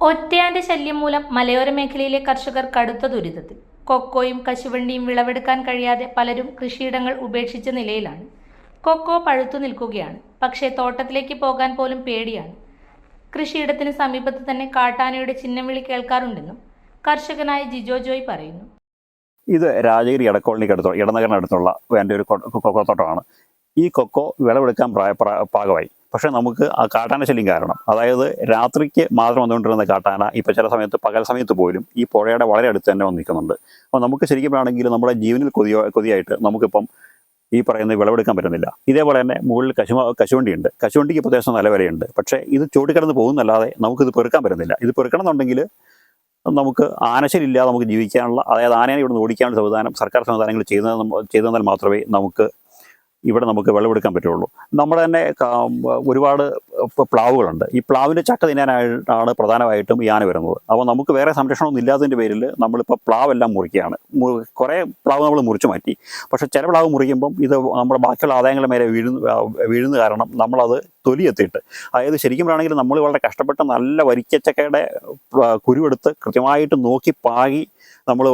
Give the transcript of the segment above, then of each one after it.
ഒറ്റയാന്റെ ശല്യം മൂലം മലയോര മേഖലയിലെ കർഷകർ കടുത്ത ദുരിതത്തിൽ. കൊക്കോയും കശുവണ്ടിയും വിളവെടുക്കാൻ കഴിയാതെ പലരും കൃഷിയിടങ്ങൾ ഉപേക്ഷിച്ച നിലയിലാണ്. കൊക്കോ പഴുത്തു നിൽക്കുകയാണ്. പക്ഷേ തോട്ടത്തിലേക്ക് പോകാൻ പോലും പേടിയാണ്. കൃഷിയിടത്തിന് സമീപത്ത് തന്നെ കാട്ടാനയുടെ ചിഹ്നം വിളി കേൾക്കാറുണ്ടെന്നും കർഷകനായ ജിജോ ജോയ് പറയുന്നു. ഇത് രാജഗിരി ഇടക്കോളനിക്കടുത്തുള്ള ഇടനഗറിനടുത്തുള്ള എൻ്റെ ഒരു കൊക്കോത്തോട്ടമാണ്. ഈ കൊക്കോ വിളവെടുക്കാൻ പാകമായി. പക്ഷേ നമുക്ക് ആ കാട്ടാന ശല്യം കാരണം, അതായത് രാത്രിക്ക് മാത്രം വന്നുകൊണ്ടിരുന്ന കാട്ടാന ഇപ്പോൾ ചില സമയത്ത് പകൽ സമയത്ത് പോലും ഈ പുഴയുടെ വളരെ അടുത്ത് തന്നെ വന്ന് നിൽക്കുന്നുണ്ട്. അപ്പോൾ നമുക്ക് ശരിക്കും ആണെങ്കിൽ നമ്മുടെ ജീവനിൽ കൊതിയായിട്ട് നമുക്കിപ്പം ഈ പറയുന്നത് വിളവെടുക്കാൻ പറ്റുന്നില്ല. ഇതേപോലെ തന്നെ മുകളിൽ കശുവണ്ടിയുണ്ട്. കശുവണ്ടിക്ക് പ്രദേശം നല്ല വിലയുണ്ട്. പക്ഷേ ഇത് ചൂടിക്കിടന്ന് പോകുന്നല്ലാതെ നമുക്കിത് പെറുക്കാൻ പറ്റുന്നില്ല. ഇത് പെറുക്കണം എന്നുണ്ടെങ്കിൽ നമുക്ക് ആനശല്യമില്ലാതെ നമുക്ക് ജീവിക്കാനുള്ള, അതായത് ആനയെ ഇവിടെ നിന്ന് ഓടിക്കാനുള്ള സംവിധാനം സർക്കാർ സംവിധാനങ്ങൾ ചെയ്തെന്നാൽ മാത്രമേ ഇവിടെ നമുക്ക് വിളവെടുക്കാൻ പറ്റുള്ളൂ. നമ്മുടെ തന്നെ ഒരുപാട് പ്ലാവുകളുണ്ട്. ഈ പ്ലാവിൻ്റെ ചക്ക തിന്നാനായിട്ടാണ് പ്രധാനമായിട്ടും ഈ ആന വരുന്നത്. അപ്പോൾ നമുക്ക് വേറെ സംരക്ഷണമൊന്നും ഇല്ലാത്തതിൻ്റെ പേരിൽ നമ്മളിപ്പോൾ പ്ലാവെല്ലാം മുറിക്കുകയാണ്. കുറേ പ്ലാവ് നമ്മൾ മുറിച്ചു മാറ്റി. പക്ഷേ ചില പ്ലാവ് മുറിക്കുമ്പം ഇത് നമ്മുടെ ബാക്കിയുള്ള ആദായങ്ങളുടെ മേലെ വീഴുന്ന കാരണം നമ്മളത് തൊലിയെത്തിയിട്ട്, അതായത് ശരിക്കും പറയുകയാണെങ്കിൽ നമ്മൾ വളരെ കഷ്ടപ്പെട്ട് നല്ല വരിക്കച്ചക്കയുടെ കുരുവെടുത്ത് കൃത്യമായിട്ട് നോക്കി പാകി നമ്മൾ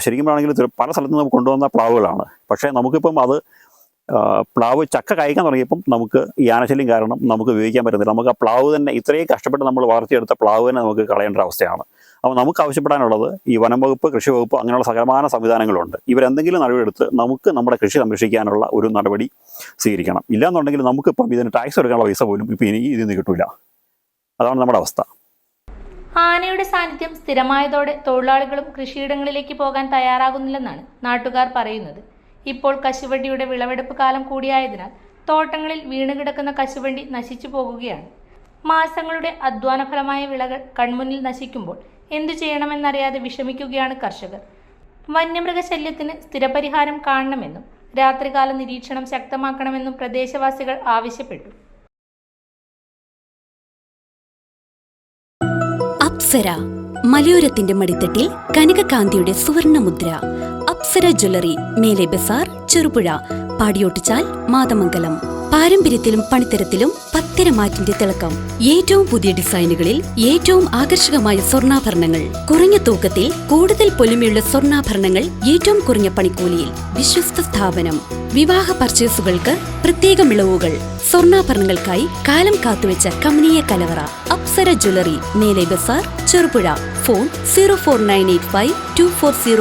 ശരിക്കും പറയുകയാണെങ്കിൽ പല സ്ഥലത്ത് നിന്ന് കൊണ്ടുവന്ന പ്ലാവുകളാണ്. പക്ഷേ നമുക്കിപ്പം അത് പ്ലാവ് ചക്ക കായ്ക്കാൻ തുടങ്ങിയപ്പം നമുക്ക് ഈ ആനശല്യം കാരണം നമുക്ക് ഉപയോഗിക്കാൻ പറ്റുന്നില്ല. നമുക്ക് ആ പ്ലാവ് തന്നെ ഇത്രയും കഷ്ടപ്പെട്ട് നമ്മൾ വളർത്തിയെടുത്ത പ്ലാവ് തന്നെ നമുക്ക് കളയേണ്ട അവസ്ഥയാണ്. അപ്പോൾ നമുക്ക് ആവശ്യപ്പെടാനുള്ളത് ഈ വനം വകുപ്പ്, കൃഷി വകുപ്പ് അങ്ങനെയുള്ള സകലമാന സംവിധാനങ്ങളുണ്ട്. ഇവരെന്തെങ്കിലും നടപടിയെടുത്ത് നമുക്ക് നമ്മുടെ കൃഷി സംരക്ഷിക്കാനുള്ള ഒരു നടപടി സ്വീകരിക്കണം. ഇല്ലാന്നുണ്ടെങ്കിൽ നമുക്കിപ്പം ഇതിന് ടാക്സ് എടുക്കാനുള്ള പൈസ പോലും ഇപ്പം ഇനി ഇതിൽ നിന്ന് കിട്ടില്ല. അതാണ് നമ്മുടെ അവസ്ഥ. ആനയുടെ സാന്നിധ്യം സ്ഥിരമായതോടെ തൊഴിലാളികളും കൃഷിയിടങ്ങളിലേക്ക് പോകാൻ തയ്യാറാകുന്നില്ലെന്നാണ് നാട്ടുകാർ പറയുന്നത്. ഇപ്പോൾ കശുവണ്ടിയുടെ വിളവെടുപ്പ് കാലം കൂടിയായതിനാൽ തോട്ടങ്ങളിൽ വീണുകിടക്കുന്ന കശുവണ്ടി നശിച്ചു പോകുകയാണ്. മാസങ്ങളുടെ അധ്വാനഫലമായ വിളകൾ കൺമുന്നിൽ നശിക്കുമ്പോൾ എന്തു ചെയ്യണമെന്നറിയാതെ വിഷമിക്കുകയാണ് കർഷകർ. വന്യമൃഗശല്യത്തിന് സ്ഥിരപരിഹാരം കാണണമെന്നും രാത്രികാല നിരീക്ഷണം ശക്തമാക്കണമെന്നും പ്രദേശവാസികൾ ആവശ്യപ്പെട്ടു. അപ്സര മലയോരത്തിന്റെ മടിത്തട്ടിൽ കനകകാന്തിയുടെ സുവർണമുദ്ര. അപ്സര ജ്വല്ലറി, മേലെ ബസാർ, ചെറുപുഴ, പാടിയോട്ടിച്ചാൽ, മാതമംഗലം. പാരമ്പര്യത്തിലും പണിത്തരത്തിലും പത്തരമാറ്റിന്റെ തിളക്കം. ഏറ്റവും പുതിയ ഡിസൈനുകളിൽ ഏറ്റവും ആകർഷകമായ സ്വർണ്ണാഭരണങ്ങൾ. കുറഞ്ഞ തൂക്കത്തിൽ കൂടുതൽ പൊലിമയുള്ള സ്വർണ്ണാഭരണങ്ങൾ ഏറ്റവും കുറഞ്ഞ പണിക്കൂലിയിൽ. വിശ്വസ്ത സ്ഥാപനം. വിവാഹ പർച്ചേസുകൾക്ക് പ്രത്യേക ഇളവുകൾ. സ്വർണ്ണാഭരണങ്ങൾക്കായി കാലം കാത്തുവെച്ച കമനീയ കലവറ. അപ്സര ജ്വല്ലറി, മേലെ ബസാർ, ചെറുപുഴ. ഫോൺ 04985 240